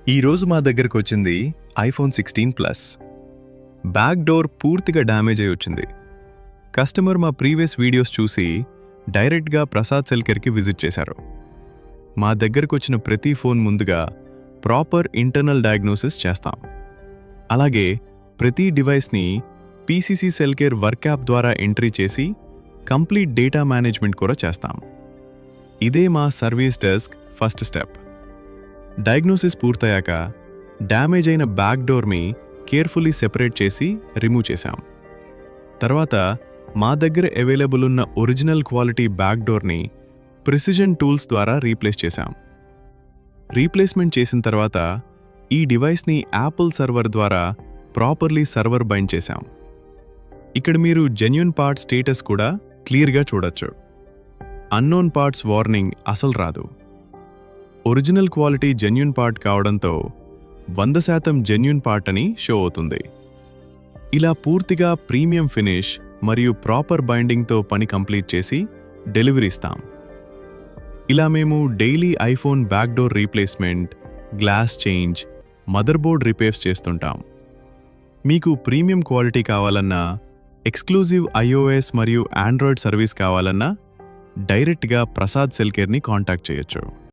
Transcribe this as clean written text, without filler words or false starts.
ఈరోజు మా దగ్గరకు వచ్చింది ఐఫోన్ 16 ప్లస్. బ్యాక్ డోర్ పూర్తిగా డ్యామేజ్ అయి వచ్చింది. కస్టమర్ మా ప్రీవియస్ వీడియోస్ చూసి డైరెక్ట్గా ప్రసాద్ సెల్కేర్కి విజిట్ చేశారు. మా దగ్గరకు వచ్చిన ప్రతి ఫోన్ ముందుగా ప్రాపర్ ఇంటర్నల్ డయాగ్నోసిస్ చేస్తాం. అలాగే ప్రతి డివైస్ని పీసీసీ సెల్కేర్ వర్క్ యాప్ ద్వారా ఎంట్రీ చేసి కంప్లీట్ డేటా మేనేజ్మెంట్ కూడా చేస్తాం. ఇదే మా service desk first step. Diagnosis పూర్తయ్యాక డ్యామేజ్ అయిన బ్యాక్ డోర్ని కేర్ఫుల్లీ సెపరేట్ చేసి రిమూవ్ చేశాం. తర్వాత మా దగ్గర అవైలబుల్ ఉన్న ఒరిజినల్ క్వాలిటీ బ్యాక్ డోర్ని ప్రిసిజన్ టూల్స్ ద్వారా రీప్లేస్ చేశాం. రీప్లేస్మెంట్ చేసిన తర్వాత ఈ డివైస్ని యాపిల్ సర్వర్ ద్వారా ప్రాపర్లీ సర్వర్ బైండ్ చేశాం. ఇక్కడ మీరు జెన్యూన్ పార్ట్ స్టేటస్ కూడా క్లియర్గా చూడొచ్చు. అన్నోన్ పార్ట్స్ వార్నింగ్ అసలు రాదు. ఒరిజినల్ క్వాలిటీ జెన్యూన్ పార్ట్ కావడంతో 100% జెన్యూన్ పార్ట్ అని షో అవుతుంది. ఇలా పూర్తిగా ప్రీమియం ఫినిష్ మరియు ప్రాపర్ బైండింగ్తో పని కంప్లీట్ చేసి డెలివరీ ఇస్తాం. ఇలా మేము daily iPhone back door replacement, glass change, motherboard repairs చేస్తుంటాం. మీకు ప్రీమియం క్వాలిటీ కావాలన్నా, ఎక్స్క్లూజివ్ iOS మరియు ఆండ్రాయిడ్ సర్వీస్ కావాలన్నా డైరెక్ట్గా ప్రసాద్ సెల్కేర్ని కాంటాక్ట్ చేయొచ్చు.